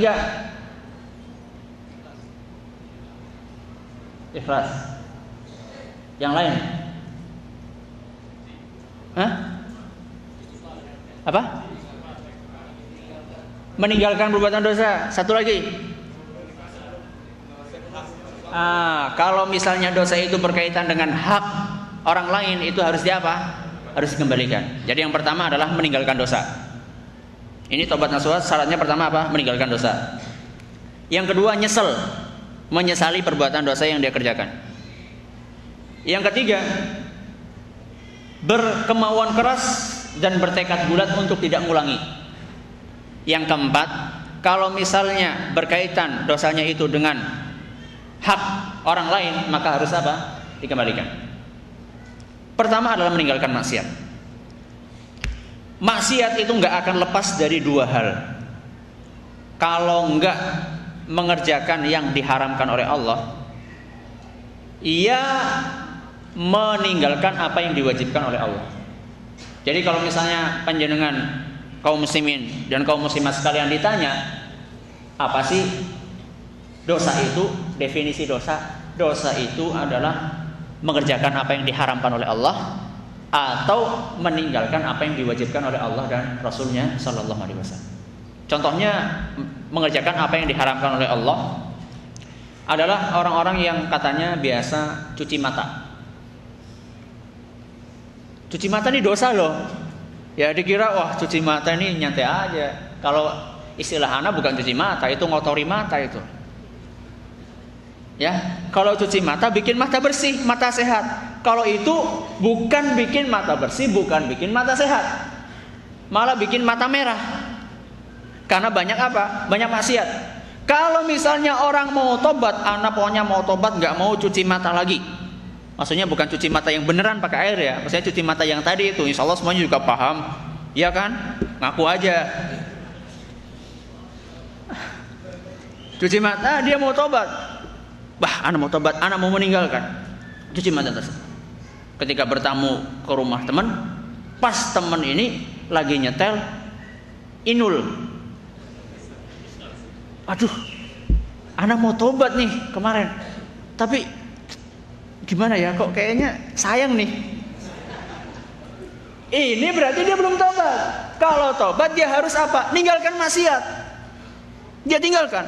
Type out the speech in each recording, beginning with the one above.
Tiga, ikhlas. Yang lain? Hah? Apa? Meninggalkan perbuatan dosa. Satu lagi. Kalau misalnya dosa itu berkaitan dengan hak orang lain, itu harus diapa? Harus dikembalikan. Jadi yang pertama adalah meninggalkan dosa. Ini tobat nasuha, syaratnya pertama apa? Meninggalkan dosa. Yang kedua, nyesel, menyesali perbuatan dosa yang dia kerjakan. Yang ketiga, berkemauan keras dan bertekad bulat untuk tidak mengulangi. Yang keempat, kalau misalnya berkaitan dosanya itu dengan hak orang lain, maka harus apa? Dikembalikan. Pertama adalah meninggalkan maksiat. Maksiat itu nggak akan lepas dari dua hal. Kalau nggak mengerjakan yang diharamkan oleh Allah, ia meninggalkan apa yang diwajibkan oleh Allah. Jadi kalau misalnya panjenengan kaum muslimin dan kaum muslimat sekalian ditanya, apa sih dosa itu? Definisi dosa. Dosa itu adalah mengerjakan apa yang diharamkan oleh Allah atau meninggalkan apa yang diwajibkan oleh Allah dan Rasulnya Sallallahu Alaihi Wasallam. Contohnya, mengerjakan apa yang diharamkan oleh Allah adalah orang-orang yang katanya biasa cuci mata. Cuci mata ini dosa loh. Ya dikira wah cuci mata ini nyantai aja. Kalau istilah anak bukan cuci mata, itu ngotori mata itu. Ya, kalau cuci mata bikin mata bersih, mata sehat. Kalau itu bukan bikin mata bersih, bukan bikin mata sehat, malah bikin mata merah. Karena banyak apa? Banyak maksiat. Kalau misalnya orang mau tobat, anak pokoknya mau tobat, nggak mau cuci mata lagi. Maksudnya bukan cuci mata yang beneran pakai air ya. Maksudnya cuci mata yang tadi itu. Insya Allah semuanya juga paham, ya kan? Ngaku aja. Cuci mata, dia mau tobat. Bah, anak mau tobat, anak mau meninggalkan. Cuci mata tersebut. Ketika bertamu ke rumah teman, pas teman ini lagi nyetel Inul. Aduh, anak mau tobat nih kemarin, tapi gimana ya, kok kayaknya sayang nih. Ini berarti dia belum tobat. Kalau tobat dia harus apa? Ninggalkan maksiat. Dia tinggalkan.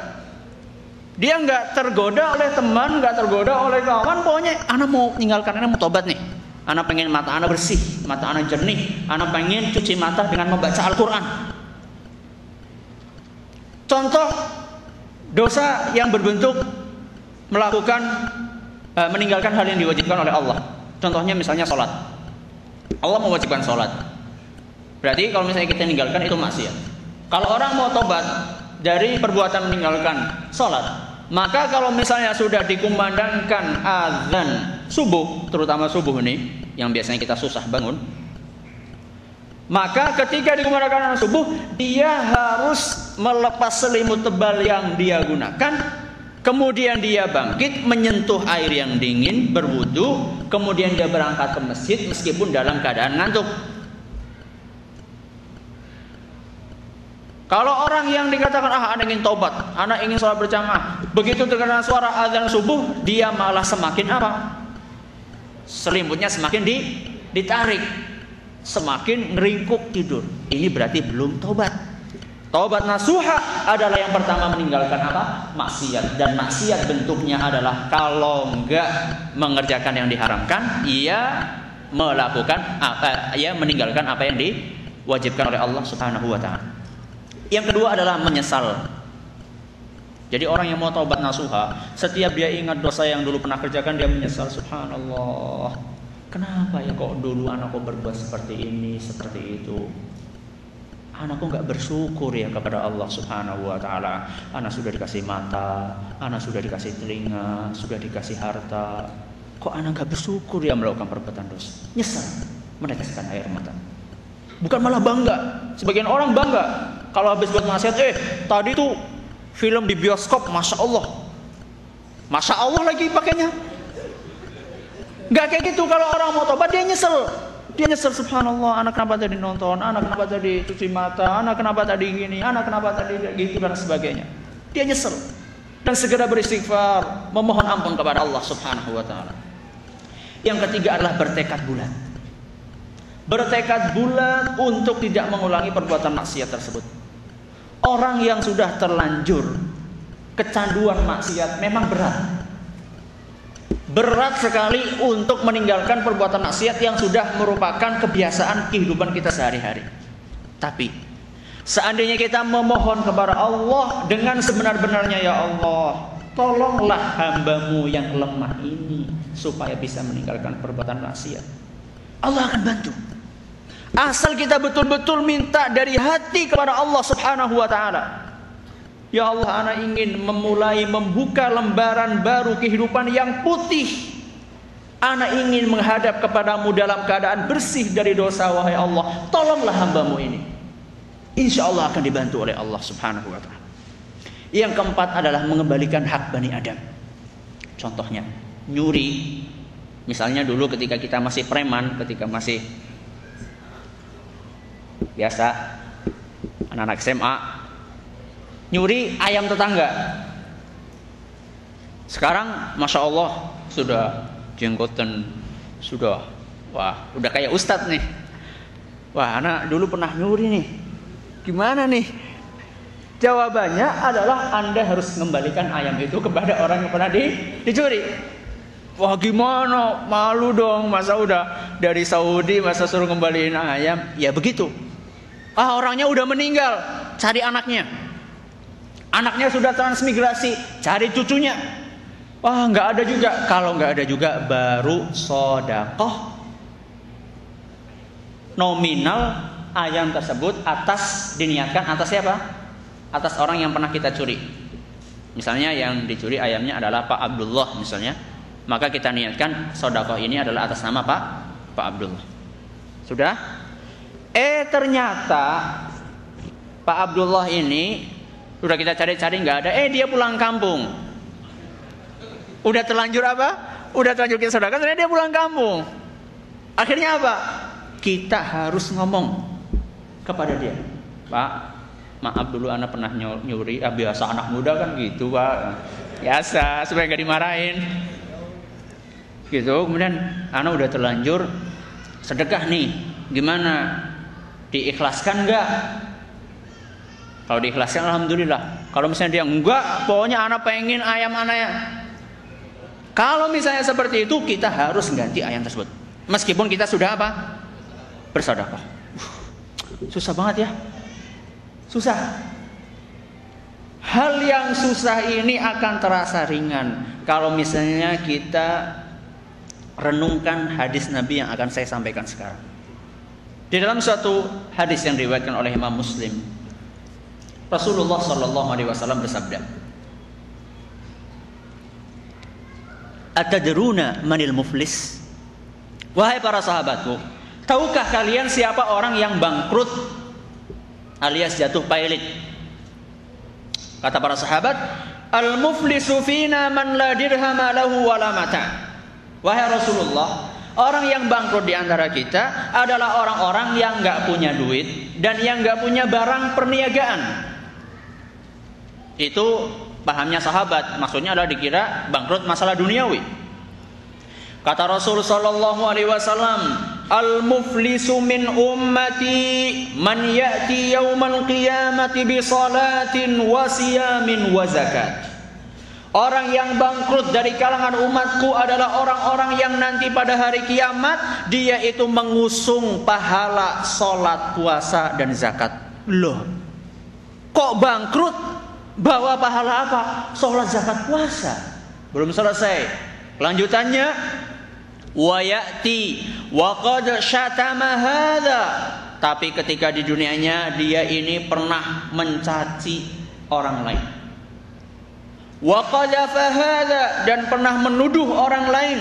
Dia nggak tergoda oleh teman, nggak tergoda oleh kawan. Pokoknya anak mau tinggalkan, anak mau tobat nih. Anak pengen mata anak bersih, mata anak jernih. Anak pengen cuci mata dengan membaca Al-Quran. Contoh dosa yang berbentuk meninggalkan hal yang diwajibkan oleh Allah. Contohnya misalnya sholat. Allah mewajibkan sholat. Berarti kalau misalnya kita tinggalkan itu maksiat. Kalau orang mau tobat dari perbuatan meninggalkan sholat, maka kalau misalnya sudah dikumandangkan azan subuh, terutama subuh ini yang biasanya kita susah bangun, maka ketika dikumandangkan azan subuh, dia harus melepas selimut tebal yang dia gunakan, kemudian dia bangkit menyentuh air yang dingin, berwudu, kemudian dia berangkat ke masjid meskipun dalam keadaan ngantuk. Kalau orang yang dikatakan anak ingin tobat, anak ingin sholat berjamaah, begitu terdengar suara azan subuh, dia malah semakin apa? Selimutnya semakin ditarik, semakin ngeringkuk tidur. Ini berarti belum tobat. Tobat nasuha adalah yang pertama meninggalkan apa? Maksiat. Dan maksiat bentuknya adalah kalau enggak mengerjakan yang diharamkan, ia melakukan ia meninggalkan apa yang diwajibkan oleh Allah Subhanahu wa taala. Yang kedua adalah menyesal. Jadi orang yang mau taubat nasuha, setiap dia ingat dosa yang dulu pernah kerjakan, dia menyesal. Subhanallah, kenapa ya kok dulu anakku berbuat seperti ini, seperti itu. Anakku gak bersyukur ya kepada Allah Subhanahu wa ta'ala. Anak sudah dikasih mata, anak sudah dikasih telinga, sudah dikasih harta, kok anak gak bersyukur ya melakukan perbuatan dosa. Nyesal, meneteskan air mata. Bukan malah bangga. Sebagian orang bangga kalau habis buat maksiat, tadi tuh film di bioskop, masya Allah lagi pakainya. Gak kayak gitu. Kalau orang mau tobat, dia nyesel. Subhanallah, anak kenapa tadi nonton, anak kenapa tadi cuci mata, anak kenapa tadi gini, anak kenapa tadi gitu dan sebagainya. Dia nyesel dan segera beristighfar, memohon ampun kepada Allah Subhanahu wa taala. Yang ketiga adalah bertekad bulat. Bertekad bulat untuk tidak mengulangi perbuatan maksiat tersebut. Orang yang sudah terlanjur kecanduan maksiat memang berat. Berat sekali untuk meninggalkan perbuatan maksiat yang sudah merupakan kebiasaan kehidupan kita sehari-hari. Tapi seandainya kita memohon kepada Allah dengan sebenar-benarnya, ya Allah, tolonglah hamba-Mu yang lemah ini supaya bisa meninggalkan perbuatan maksiat, Allah akan bantu. Asal kita betul-betul minta dari hati kepada Allah Subhanahu wa taala. Ya Allah, ana ingin membuka lembaran baru kehidupan yang putih. Ana ingin menghadap kepadamu dalam keadaan bersih dari dosa, wahai Allah. Tolonglah hamba-Mu ini. Insya Allah akan dibantu oleh Allah Subhanahu wa ta'ala. Yang keempat adalah mengembalikan hak Bani Adam. Contohnya, nyuri. Misalnya dulu ketika kita masih preman, ketika masih biasa anak-anak SMA, nyuri ayam tetangga. Sekarang Masya Allah sudah jenggotan, sudah udah kayak ustadz nih. Wah, anak dulu pernah nyuri nih. Gimana nih? Jawabannya adalah Anda harus mengembalikan ayam itu kepada orang yang pernah dicuri. Wah, gimana? Malu dong, masa udah dari Saudi masa suruh ngembaliin ayam? Ya begitu. Orangnya udah meninggal, cari anaknya. Anaknya sudah transmigrasi, cari cucunya. Wah, nggak ada juga. Kalau nggak ada juga, baru sedekah nominal ayam tersebut diniatkan atas siapa? Atas orang yang pernah kita curi. Misalnya yang dicuri ayamnya adalah Pak Abdullah misalnya, maka kita niatkan sedekah ini adalah atas nama Pak Abdullah. Sudah? Ternyata Pak Abdullah ini udah kita cari-cari nggak ada. Dia pulang kampung. Udah terlanjur apa? Udah terlanjur kita sedekah, ternyata dia pulang kampung. Akhirnya apa? Kita harus ngomong kepada dia, Pak, maaf dulu anak pernah nyuri. Biasa anak muda kan gitu, Pak. Biasa supaya nggak dimarahin. Gitu. Kemudian anak udah terlanjur sedekah nih. Gimana? Diikhlaskan nggak? Kalau diikhlaskan alhamdulillah. Kalau misalnya dia enggak, pokoknya anak pengen ayam anaknya. Kalau misalnya seperti itu, kita harus ganti ayam tersebut. Meskipun kita sudah apa? Bersedekah. Susah banget ya. Susah. Hal yang susah ini akan terasa ringan kalau misalnya kita renungkan hadis Nabi yang akan saya sampaikan sekarang. Di dalam suatu hadis yang diriwayatkan oleh Imam Muslim, Rasulullah sallallahu alaihi wasallam bersabda, "Atadruna manil muflis?" Wahai para sahabatku, tahukah kalian siapa orang yang bangkrut alias jatuh pailit? Kata para sahabat, "Al-muflisu fina man la dirhama lahu wala mata." Wahai Rasulullah, orang yang bangkrut di antara kita adalah orang-orang yang nggak punya duit dan yang nggak punya barang perniagaan. Itu pahamnya sahabat, maksudnya adalah dikira bangkrut masalah duniawi. Kata Rasul sallallahu alaihi wasallam, "Al-muflisu min ummati man ya'ti yaumal qiyamati bi salatin wa siyamin wa zakat." Orang yang bangkrut dari kalangan umatku adalah orang-orang yang nanti pada hari kiamat dia itu mengusung pahala sholat, puasa, dan zakat. Loh, kok bangkrut? Bawa pahala apa? Sholat, zakat, puasa. Belum selesai. Lanjutannya, wa ya'ti wa qad syatama hadza. Tapi ketika di dunianya dia ini pernah mencaci orang lain. Wa qadhafa hadza, dan pernah menuduh orang lain.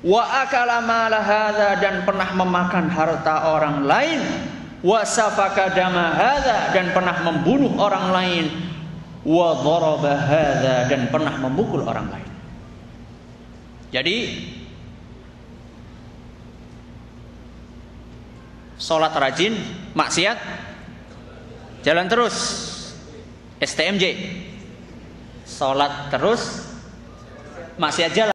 Wa akala mala hadza, dan pernah memakan harta orang lain. Wa safaka dama hadza, dan pernah membunuh orang lain. Wa dharaba hadza, dan pernah memukul orang lain. Jadi salat rajin, maksiat jalan terus. STMJ. Sholat terus maksiat jalan.